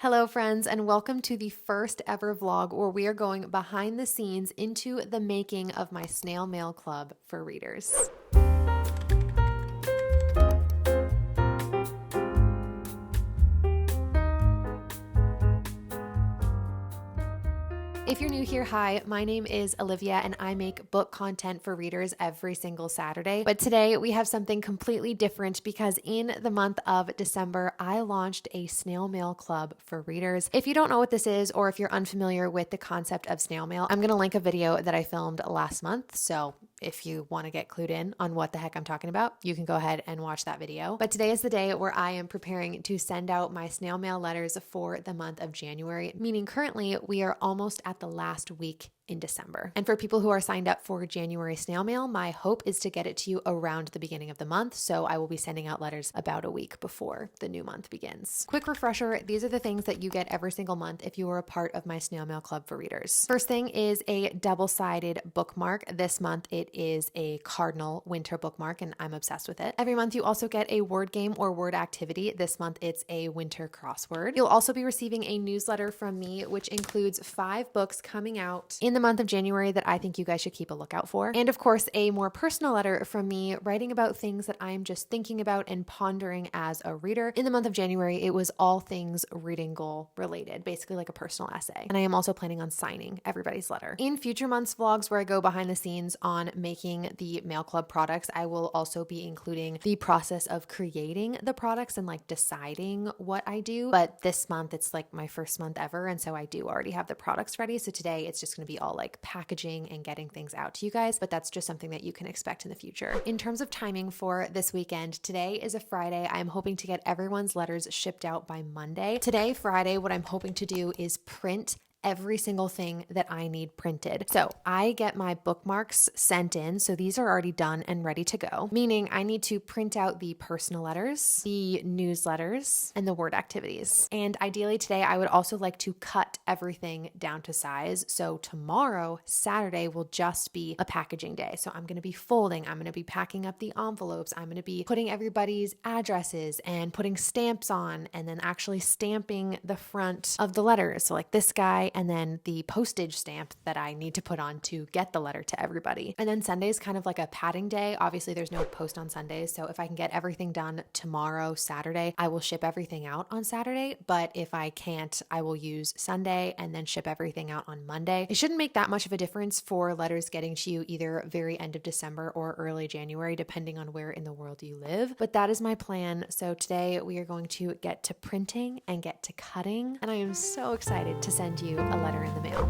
Hello friends, and welcome to the first ever vlog where we are going behind the scenes into the making of my snail mail club for readers. If you're new here, hi, my name is Olivia and I make book content for readers every single Saturday. But today we have something completely different because in the month of December, I launched a snail mail club for readers. If you don't know what this is, or if you're unfamiliar with the concept of snail mail, I'm going to link a video that I filmed last month. So if you want to get clued in on what the heck I'm talking about, you can go ahead and watch that video. But today is the day where I am preparing to send out my snail mail letters for the month of January, meaning currently we are almost at the last week in December. And for people who are signed up for January snail mail, my hope is to get it to you around the beginning of the month. So I will be sending out letters about a week before the new month begins. Quick refresher, these are the things that you get every single month if you are a part of my snail mail club for readers. First thing is a double-sided bookmark. This month it is a cardinal winter bookmark and I'm obsessed with it. Every month you also get a word game or word activity. This month it's a winter crossword. You'll also be receiving a newsletter from me, which includes 5 books coming out in the month of January that I think you guys should keep a lookout for. And of course, a more personal letter from me writing about things that I'm just thinking about and pondering as a reader. In the month of January, it was all things reading goal related, basically like a personal essay. And I am also planning on signing everybody's letter. In future months vlogs where I go behind the scenes on making the mail club products, I will also be including the process of creating the products and like deciding what I do. But this month, it's like my first month ever. And so I do already have the products ready. So today it's just going to be all like packaging and getting things out to you guys, but that's just something that you can expect in the future. In terms of timing for this weekend, today is a Friday. I'm hoping to get everyone's letters shipped out by Monday. Today, Friday, what I'm hoping to do is print every single thing that I need printed. So I get my bookmarks sent in. So these are already done and ready to go, meaning I need to print out the personal letters, the newsletters, and the word activities. And ideally today, I would also like to cut everything down to size. So tomorrow, Saturday, will just be a packaging day. So I'm going to be folding. I'm going to be packing up the envelopes. I'm going to be putting everybody's addresses and putting stamps on and then actually stamping the front of the letters. So like this guy, and then the postage stamp that I need to put on to get the letter to everybody. And then Sunday's kind of like a padding day. Obviously there's no post on Sundays. So if I can get everything done tomorrow, Saturday, I will ship everything out on Saturday. But if I can't, I will use Sunday and then ship everything out on Monday. It shouldn't make that much of a difference for letters getting to you either very end of December or early January, depending on where in the world you live. But that is my plan. So today we are going to get to printing and get to cutting. And I am so excited to send you a letter in the mail.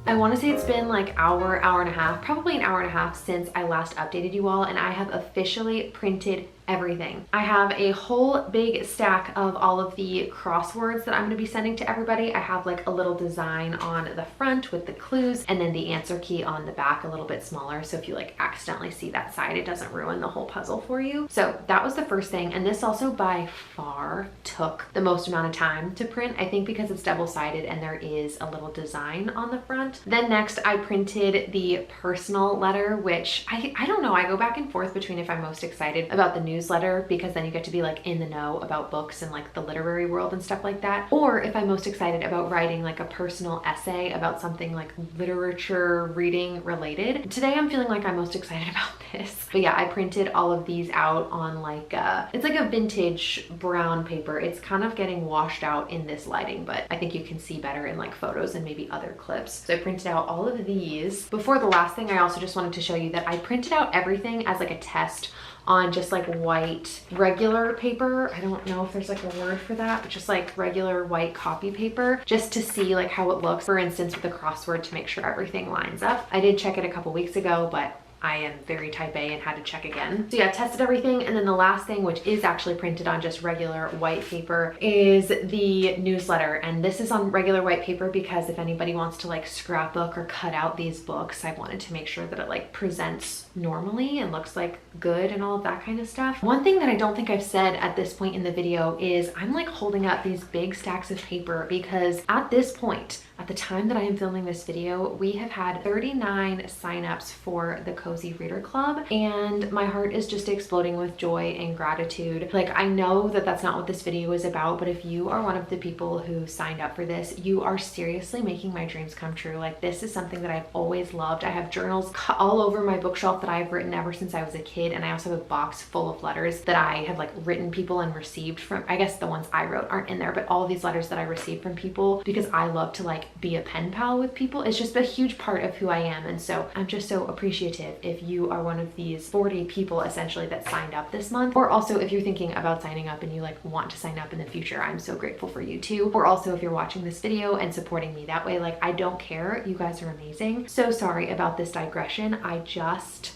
I want to say it's been like hour and a half, probably an hour and a half since I last updated you all, and I have officially printed everything. I have a whole big stack of all of the crosswords that I'm going to be sending to everybody. I have like a little design on the front with the clues and then the answer key on the back a little bit smaller. So if you like accidentally see that side, it doesn't ruin the whole puzzle for you. So that was the first thing. And this also by far took the most amount of time to print, I think because it's double-sided and there is a little design on the front. Then next I printed the personal letter, which I don't know, I go back and forth between if I'm most excited about the newsletter because then you get to be like in the know about books and like the literary world and stuff like that, or if I'm most excited about writing like a personal essay about something like literature reading related. Today I'm feeling like I'm most excited about this. But yeah, I printed all of these out on like it's like a vintage brown paper. It's kind of getting washed out in this lighting, but I think you can see better in like photos and maybe other clips. So I printed out all of these. Before the last thing, I also just wanted to show you that I printed out everything as like a test on just like white regular paper. I don't know if there's like a word for that, but just like regular white copy paper, just to see like how it looks, for instance, with a crossword, to make sure everything lines up. I did check it a couple weeks ago, but I am very type A and had to check again. So yeah, tested everything. And then the last thing, which is actually printed on just regular white paper, is the newsletter. And this is on regular white paper because if anybody wants to like scrapbook or cut out these books, I wanted to make sure that it like presents normally and looks like good and all of that kind of stuff. One thing that I don't think I've said at this point in the video is I'm like holding up these big stacks of paper because at this point, at the time that I am filming this video, we have had 39 signups for the Cozy Reader Club, and my heart is just exploding with joy and gratitude. Like, I know that that's not what this video is about, but if you are one of the people who signed up for this, you are seriously making my dreams come true. Like, this is something that I've always loved. I have journals all over my bookshelf that I've written ever since I was a kid, and I also have a box full of letters that I have like written people and received from, I guess the ones I wrote aren't in there, but all of these letters that I received from people, because I love to like be a pen pal with people. It's just a huge part of who I am. And so I'm just so appreciative if you are one of these 40 people essentially that signed up this month, or also if you're thinking about signing up and you like want to sign up in the future, I'm so grateful for you too. Or also if you're watching this video and supporting me that way, like I don't care, you guys are amazing. So sorry about this digression. I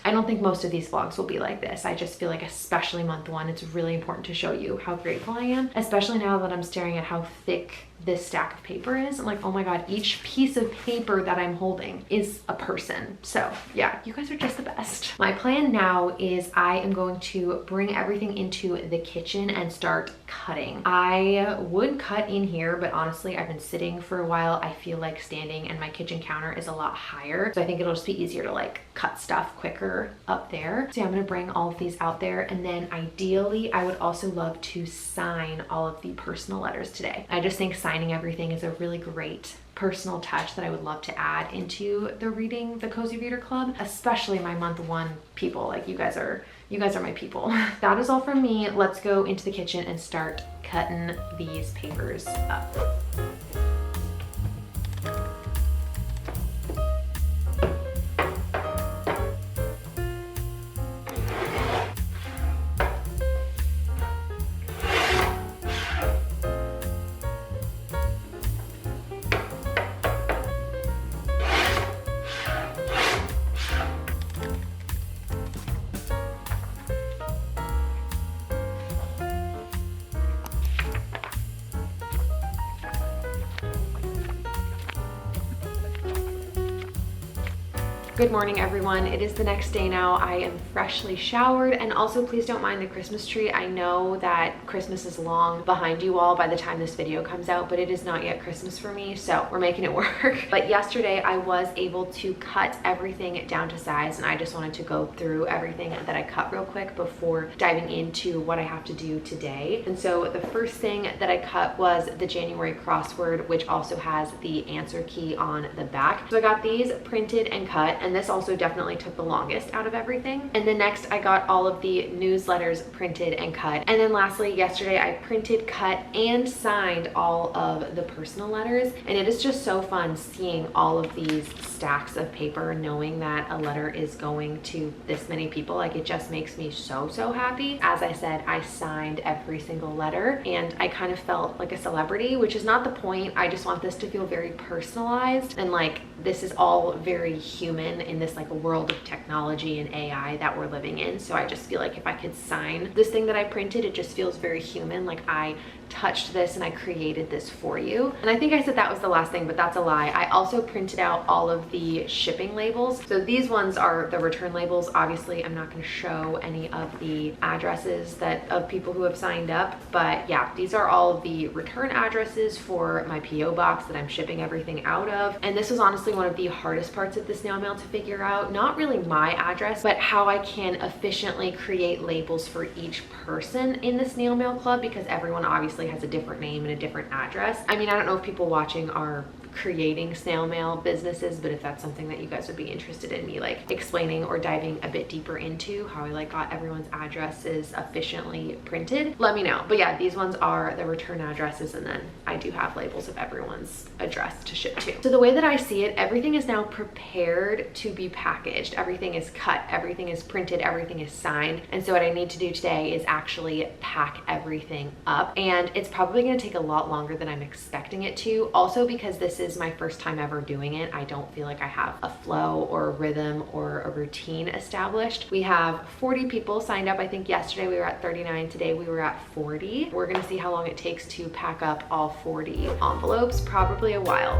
don't think most of these vlogs will be like this. I just feel like especially month one, it's really important to show you how grateful I am, especially now that I'm staring at how thick this stack of paper is. I'm like, oh my God, each piece of paper that I'm holding is a person. So yeah, you guys are just the best. My plan now is I am going to bring everything into the kitchen and start cutting. I would cut in here, but honestly, I've been sitting for a while. I feel like standing, and my kitchen counter is a lot higher. So I think it'll just be easier to like cut stuff quicker up there. So yeah, I'm gonna bring all of these out there. And then ideally, I would also love to sign all of the personal letters today. I just think signing everything is a really great personal touch that I would love to add into the Cozy Reader Club, especially my month one people. Like you guys are my people. That is all from me. Let's go into the kitchen and start cutting these papers up. Good morning, everyone. It is the next day now. I am freshly showered, and also please don't mind the Christmas tree. I know that Christmas is long behind you all by the time this video comes out, but it is not yet Christmas for me, so we're making it work. But yesterday I was able to cut everything down to size, and I just wanted to go through everything that I cut real quick before diving into what I have to do today. And so the first thing that I cut was the January crossword, which also has the answer key on the back. So I got these printed and cut, and this also definitely took the longest out of everything. And then next I got all of the newsletters printed and cut. And then lastly, yesterday I printed, cut, and signed all of the personal letters. And it is just so fun seeing all of these stacks of paper, knowing that a letter is going to this many people. Like, it just makes me so happy. As I said, I signed every single letter, and I kind of felt like a celebrity, which is not the point. I just want this to feel very personalized, and like this is all very human in this like world of technology and AI that we're living in. So I just feel like if I could sign this thing that I printed, it just feels very human. Like I touched this and I created this for you. And I think I said that was the last thing, but that's a lie. I also printed out all of the shipping labels. So these ones are the return labels. Obviously, I'm not going to show any of the addresses of people who have signed up, but yeah, these are all of the return addresses for my PO box that I'm shipping everything out of. And this was honestly one of the hardest parts of the snail mail to figure out. Not really my address, but how I can efficiently create labels for each person in the snail mail club, because everyone obviously has a different name and a different address. I mean, I don't know if people watching are creating snail mail businesses, but if that's something that you guys would be interested in me like explaining or diving a bit deeper into how I like got everyone's addresses efficiently printed, let me know. But yeah, these ones are the return addresses, and then I do have labels of everyone's address to ship to. So the way that I see it, everything is now prepared to be packaged. Everything is cut, everything is printed, everything is signed. And so what I need to do today is actually pack everything up, and it's probably going to take a lot longer than I'm expecting it to. Also, because this is my first time ever doing it, I don't feel like I have a flow or a rhythm or a routine established. We have 40 people signed up. I think yesterday we were at 39, today we were at 40. We're gonna see how long it takes to pack up all 40 envelopes, probably a while.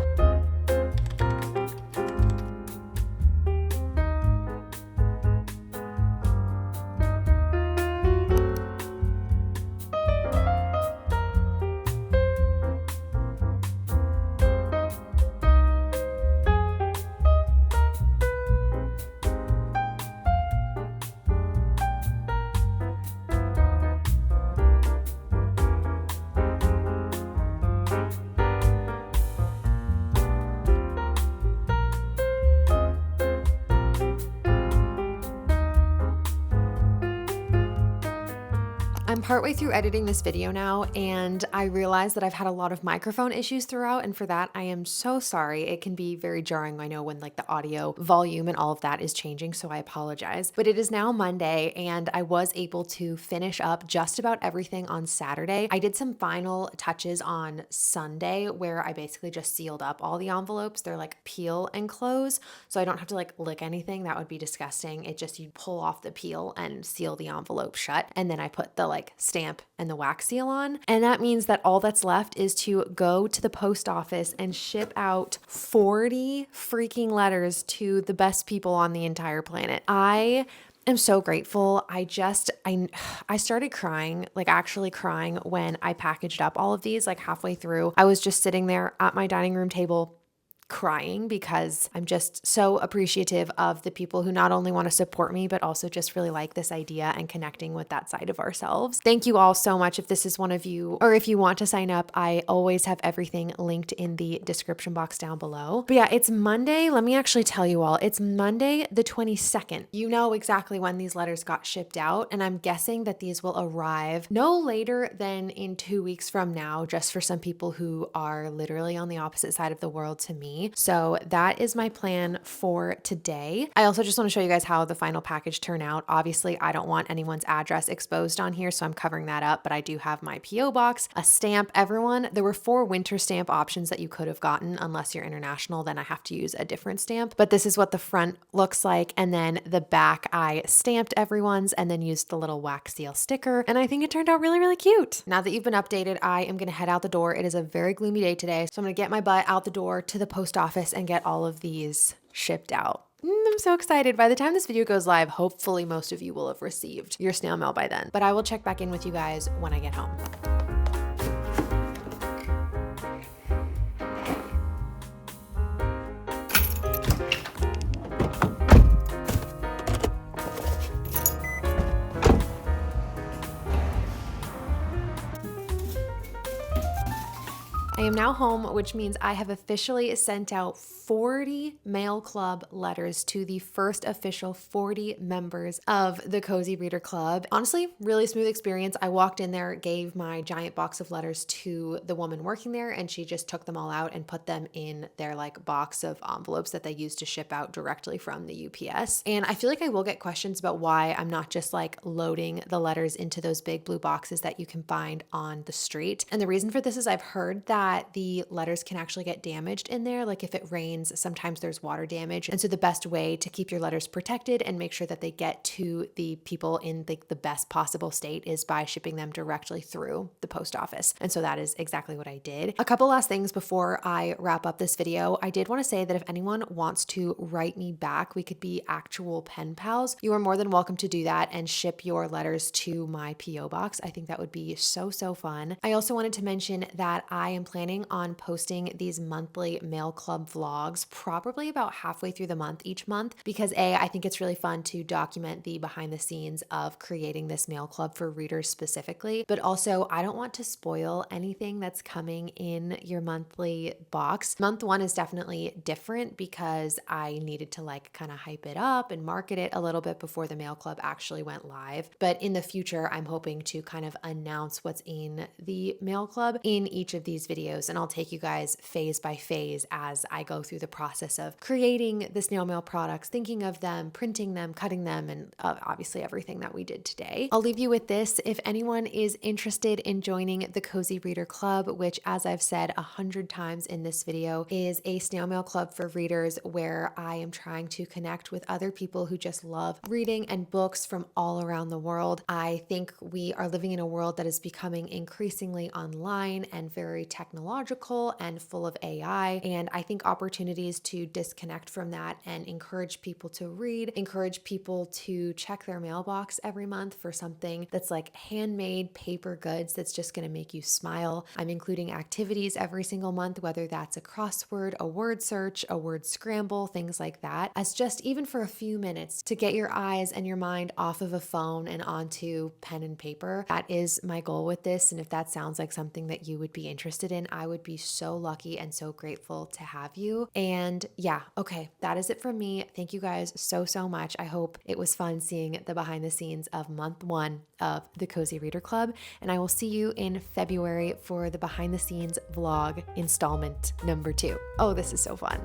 I'm partway through editing this video now, and I realize that I've had a lot of microphone issues throughout, and for that I am so sorry. It can be very jarring, I know, when like the audio volume and all of that is changing, so I apologize. But it is now Monday, and I was able to finish up just about everything on Saturday. I did some final touches on Sunday where I basically just sealed up all the envelopes. They're like peel and close, so I don't have to like lick anything. That would be disgusting. It just, you pull off the peel and seal the envelope shut, and then I put the like stamp and the wax seal on. And that means that all that's left is to go to the post office and ship out 40 freaking letters to the best people on the entire planet. I am so grateful. I started crying, like actually crying, when I packaged up all of these. Like halfway through, I was just sitting there at my dining room table crying because I'm just so appreciative of the people who not only want to support me, but also just really like this idea and connecting with that side of ourselves. Thank you all so much. If this is one of you, or if you want to sign up, I always have everything linked in the description box down below. But yeah, it's Monday. Let me actually tell you all, it's Monday the 22nd. You know exactly when these letters got shipped out, and I'm guessing that these will arrive no later than in 2 weeks from now, just for some people who are literally on the opposite side of the world to me. So that is my plan for today. I also just want to show you guys how the final package turned out. Obviously, I don't want anyone's address exposed on here, so I'm covering that up, but I do have my PO box, a stamp. Everyone, there were 4 winter stamp options that you could have gotten. Unless you're international, then I have to use a different stamp. But this is what the front looks like. And then the back, I stamped everyone's and then used the little wax seal sticker. And I think it turned out really, really cute. Now that you've been updated, I am going to head out the door. It is a very gloomy day today, so I'm going to get my butt out the door to the post office and get all of these shipped out. I'm so excited. By the time this video goes live, hopefully most of you will have received your snail mail by then. But I will check back in with you guys when I get home. I am now home, which means I have officially sent out 40 mail club letters to the first official 40 members of the Cozy Reader Club. Honestly, really smooth experience. I walked in there, gave my giant box of letters to the woman working there, and she just took them all out and put them in their like box of envelopes that they use to ship out directly from the UPS. And I feel like I will get questions about why I'm not just like loading the letters into those big blue boxes that you can find on the street. And the reason for this is I've heard that the letters can actually get damaged in there. Like if it rains, sometimes there's water damage. And so the best way to keep your letters protected and make sure that they get to the people in the best possible state is by shipping them directly through the post office. And so that is exactly what I did. A couple last things before I wrap up this video. I did want to say that if anyone wants to write me back, we could be actual pen pals. You are more than welcome to do that and ship your letters to my PO box. I think that would be so fun. I also wanted to mention that I am planning on posting these monthly mail club vlogs vlogs probably about halfway through the month each month because I think it's really fun to document the behind the scenes of creating this mail club for readers specifically, but also I don't want to spoil anything that's coming in your monthly box. Month one is definitely different because I needed to like kind of hype it up and market it a little bit before the mail club actually went live. But in the future, I'm hoping to kind of announce what's in the mail club in each of these videos. And I'll take you guys phase by phase as I go through the process of creating the snail mail products, thinking of them, printing them, cutting them, and obviously everything that we did today. I'll leave you with this. If anyone is interested in joining the Cozy Reader Club, which as I've said 100 times in this video, is a snail mail club for readers where I am trying to connect with other people who just love reading and books from all around the world. I think we are living in a world that is becoming increasingly online and very technological and full of AI. And I think opportunities to disconnect from that and encourage people to read, encourage people to check their mailbox every month for something that's like handmade paper goods that's just going to make you smile. I'm including activities every single month, whether that's a crossword, a word search, a word scramble, things like that, as just even for a few minutes to get your eyes and your mind off of a phone and onto pen and paper. That is my goal with this. And if that sounds like something that you would be interested in, I would be so lucky and so grateful to have you. And yeah, okay, that is it from me. Thank you guys so much. I hope it was fun seeing the behind the scenes of month one of the Cozy Reader Club. And I will see you in February for the behind the scenes vlog installment number 2. Oh, this is so fun.